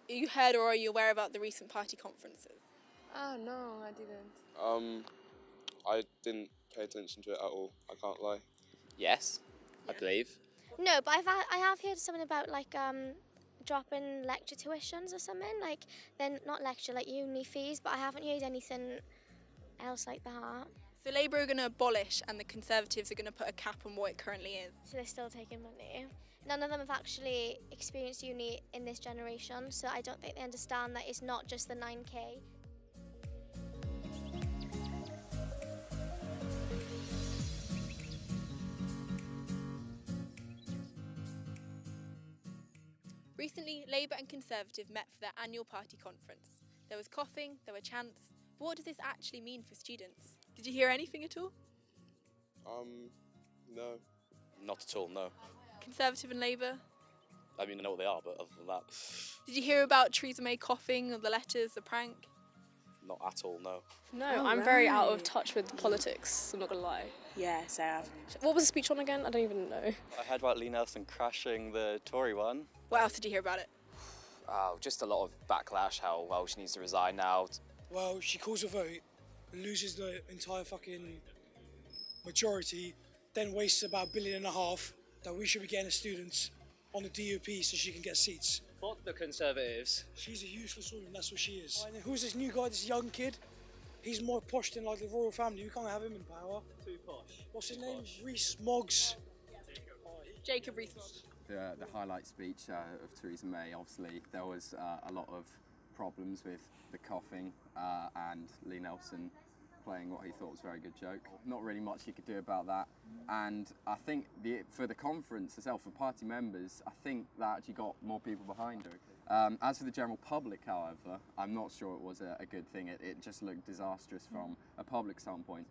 You heard or are you aware about the recent party conferences? Oh, no, I didn't. I didn't pay attention to it at all, I can't lie. Yes, I believe. No, but I have heard something about dropping lecture tuitions or something, then not lecture, uni fees, but I haven't heard anything else like that. So Labour are going to abolish and the Conservatives are going to put a cap on what it currently is. So they're still taking money. None of them have actually experienced uni in this generation, so I don't think they understand that it's not just the 9k. Recently, Labour and Conservative met for their annual party conference. There was coughing, there were chants, but what does this actually mean for students? Did you hear anything at all? No. Not at all, no. Conservative and Labour? I mean, I know what they are, but other than that, Did you hear about Theresa May coughing, or the letters, the prank? not at all, no. No, I'm very out of touch with politics, I'm not going to lie. Yes, I have. What was the speech on again? I don't even know. I heard about Johannessen crashing the Tory one. What else did you hear about it? Oh, just a lot of backlash, how, well, she needs to resign now. Well, she calls a vote, loses the entire fucking majority, then wastes about $1.5 billion that we should be getting as students on the DUP so she can get seats. Fuck the Conservatives. She's a useless woman, that's what she is. And who's this new guy, this young kid? He's more posh than the royal family, we can't have him in power. Too posh. What's his name? Rees Moggs. Jacob Rees-Mogg. The highlight speech of Theresa May, obviously there was a lot of problems with the coughing and Lee Nelson playing what he thought was a very good joke. Not really much he could do about that. And I think for the conference itself, for party members, I think that actually got more people behind her. As for the general public, however, I'm not sure it was a good thing. It just looked disastrous from a public standpoint.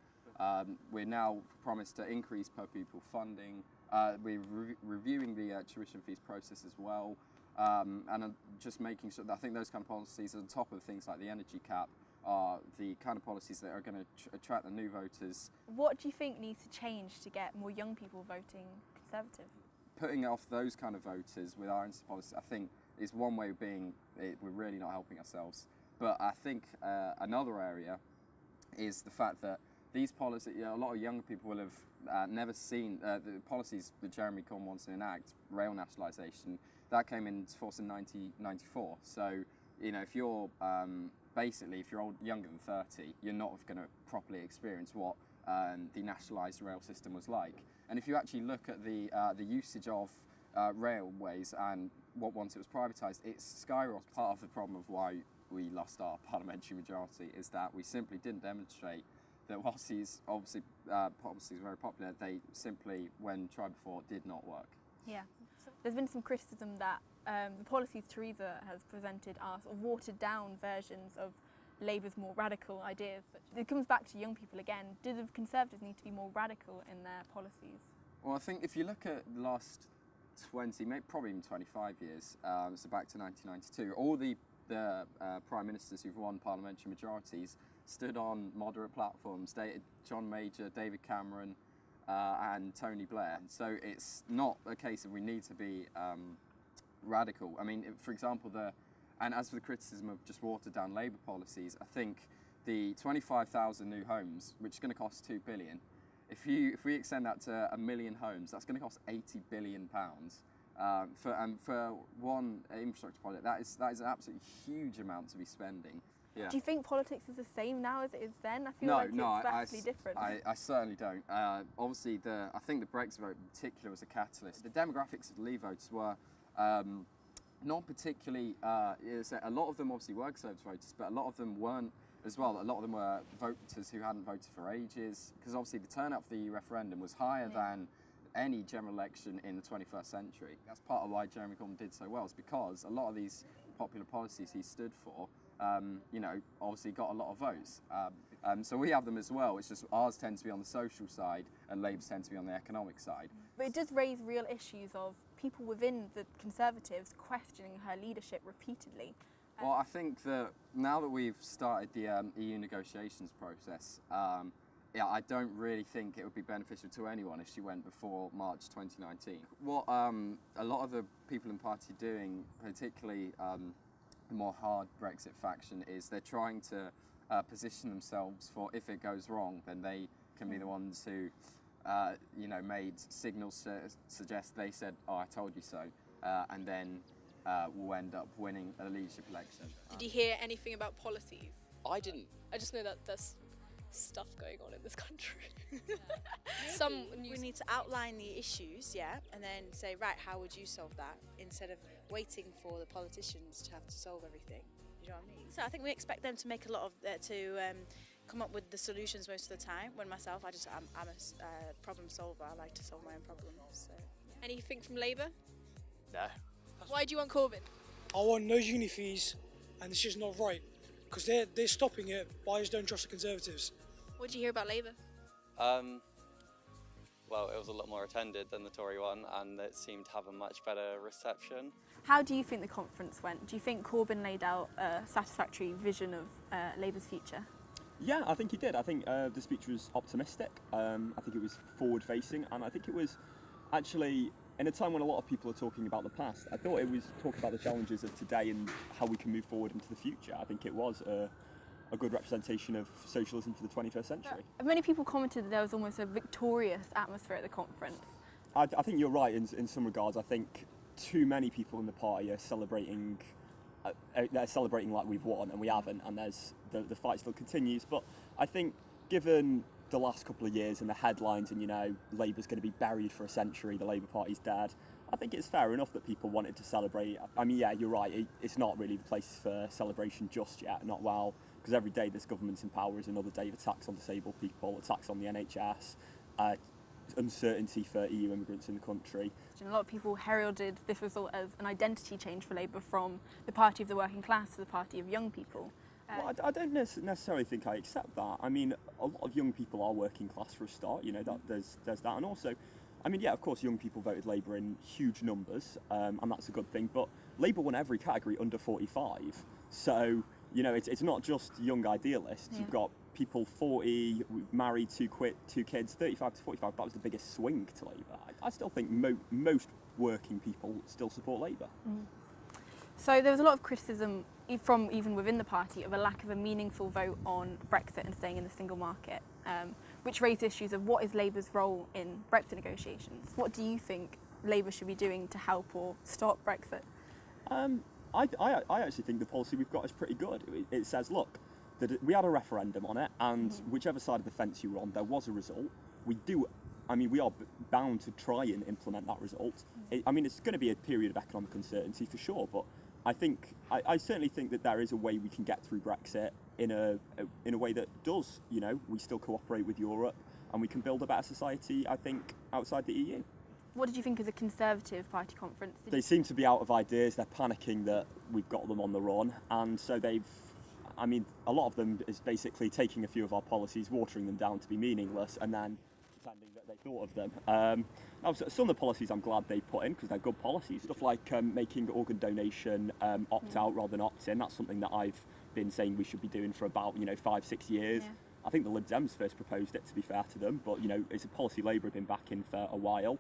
We're now promised to increase per pupil funding. We're reviewing the tuition fees process as well, and just making sure that I think those kind of policies, on top of things like the energy cap, are the kind of policies that are going to attract the new voters. What do you think needs to change to get more young people voting Conservative? Putting off those kind of voters with our instant policy, I think, is one way of we're really not helping ourselves. But I think another area is the fact that these policies, a lot of younger people will have never seen the policies that Jeremy Corbyn wants to enact, rail nationalisation, that came into force in 1994. So, if you're younger than 30, you're not going to properly experience what the nationalised rail system was like. And if you actually look at the usage of railways and once it was privatised, it's skyrocketed. Part of the problem of why we lost our parliamentary majority is that we simply didn't demonstrate that whilst these policies are very popular, they simply, when tried before, did not work. Yeah. There's been some criticism that the policies Theresa has presented are sort of watered down versions of Labour's more radical ideas. It comes back to young people again. Do the Conservatives need to be more radical in their policies? Well, I think if you look at the last 20, maybe probably even 25 years, so back to 1992, all the Prime Ministers who've won parliamentary majorities stood on moderate platforms, dated John Major, David Cameron and Tony Blair. So it's not a case of we need to be radical. I mean, for example, and as for the criticism of just watered down Labour policies, I think the 25,000 new homes, which is going to cost £2 billion, if we extend that to 1 million homes, that's going to cost £80 billion. For one infrastructure project, that is an absolutely huge amount to be spending. Yeah. Do you think politics is the same now as it is then? I feel like it's vastly different. I certainly don't. Obviously, I think the Brexit vote in particular was a catalyst. The demographics of the Leave voters were not particularly, a lot of them obviously were Conservative voters, but a lot of them weren't as well. A lot of them were voters who hadn't voted for ages, because obviously the turnout for the EU referendum was higher than any general election in the 21st century. That's part of why Jeremy Corbyn did so well, is because a lot of these popular policies he stood for, obviously got a lot of votes. So we have them as well. It's just ours tend to be on the social side and Labour's tend to be on the economic side. But it does raise real issues of people within the Conservatives questioning her leadership repeatedly. Well, I think that now that we've started the EU negotiations process, yeah, I don't really think it would be beneficial to anyone if she went before March 2019. What a lot of the people in the party are doing, particularly the more hard Brexit faction, is they're trying to position themselves for, if it goes wrong, then they can be the ones who, made signals suggest they said, "Oh, I told you so," and then will end up winning a leadership election. Did you hear anything about policies? I didn't. I just know that there's stuff going on in this country. We need to outline the issues, yeah, and then say, right, how would you solve that, instead of waiting for the politicians to have to solve everything. You know what I mean? So I think we expect them to make a lot of come up with the solutions most of the time. When myself, I'm a problem solver. I like to solve my own problems. So. Anything from Labour? No. Why do you want Corbyn? I want no uni fees, and it's just not right, because they're stopping it, but I just don't trust the Conservatives. What did you hear about Labour? Well, it was a lot more attended than the Tory one, and it seemed to have a much better reception. How do you think the conference went? Do you think Corbyn laid out a satisfactory vision of Labour's future? Yeah, I think he did. I think the speech was optimistic. I think it was forward-facing, and I think it was actually, in a time when a lot of people are talking about the past, I thought it was talking about the challenges of today and how we can move forward into the future. I think it was a good representation of socialism for the 21st century. Many people commented that there was almost a victorious atmosphere at the conference. I think you're right in some regards. I think too many people in the party are celebrating. They're celebrating like we've won, and we haven't, and the fight still continues. But I think, given the last couple of years and the headlines, and Labour's going to be buried for a century, the Labour Party's dead, I think it's fair enough that people wanted to celebrate. I mean, yeah, you're right. It's not really the place for celebration just yet. Not well, because every day this government's in power is another day of attacks on disabled people, attacks on the NHS. Uncertainty for EU immigrants in the country. A lot of people heralded this result as an identity change for Labour from the party of the working class to the party of young people. Well, I don't necessarily think I accept that. I mean, a lot of young people are working class for a start. That there's that, and also, I mean, yeah, of course, young people voted Labour in huge numbers, and that's a good thing. But Labour won every category under 45, so it's not just young idealists. Yeah. You've got people 40, married, two kids, 35 to 45, that was the biggest swing to Labour. I still think most working people still support Labour. Mm. So there was a lot of criticism from even within the party of a lack of a meaningful vote on Brexit and staying in the single market, which raised issues of what is Labour's role in Brexit negotiations. What do you think Labour should be doing to help or stop Brexit? I actually think the policy we've got is pretty good. It says, look, that we had a referendum on it, and whichever side of the fence you were on, there was a result. We are bound to try and implement that result. It's going to be a period of economic uncertainty for sure, but I certainly think that there is a way we can get through Brexit in a way that does, we still cooperate with Europe, and we can build a better society, I think, outside the EU. What did you think of the Conservative Party conference? They seem to be out of ideas. They're panicking that we've got them on the run, and so a lot of them is basically taking a few of our policies, watering them down to be meaningless, and then pretending that they thought of them. Some of the policies I'm glad they put in, because they're good policies. Stuff like making organ donation opt-out rather than opt-in. That's something that I've been saying we should be doing for about 5-6 years. Yeah. I think the Lib Dems first proposed it, to be fair to them, but it's a policy Labour have been backing for a while,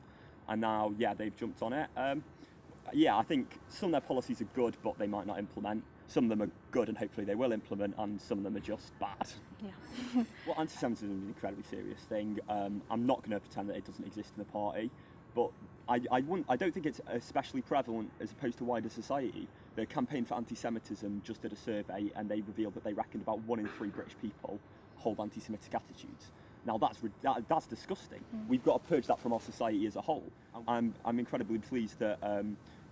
and now they've jumped on it. I think some of their policies are good, but they might not implement. Some of them are good and hopefully they will implement, and some of them are just bad. Yeah. Well, anti-Semitism is an incredibly serious thing. I'm not going to pretend that it doesn't exist in the party, but I don't think it's especially prevalent as opposed to wider society. The Campaign for Anti-Semitism just did a survey, and they revealed that they reckoned about 1 in 3 British people hold anti-Semitic attitudes. Now that's disgusting. We've got to purge that from our society as a whole. I'm incredibly pleased that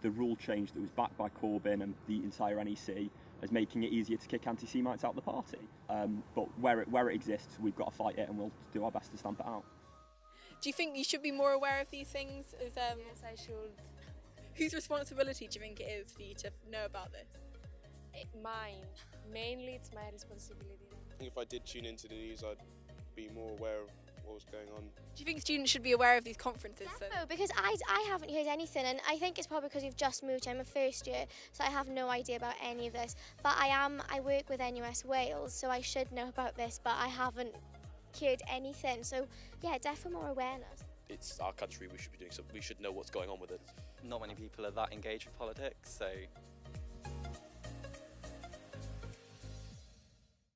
the rule change that was backed by Corbyn and the entire NEC is making it easier to kick anti-Semites out of the party. But where it exists, we've got to fight it, and we'll do our best to stamp it out. Do you think you should be more aware of these things? Yes, I should. Whose responsibility do you think it is for you to know about this? Mine. Mainly, it's my responsibility. I think if I did tune into the news, I'd be more aware of what was going on. Do you think students should be aware of these conferences? No, because I haven't heard anything, and I think it's probably because we've just moved. I'm a first year, so I have no idea about any of this. But I work with NUS Wales, so I should know about this, but I haven't cured anything. So yeah, definitely more awareness. It's our country. We should be doing something. We should know what's going on with it. Not many people are that engaged with politics, so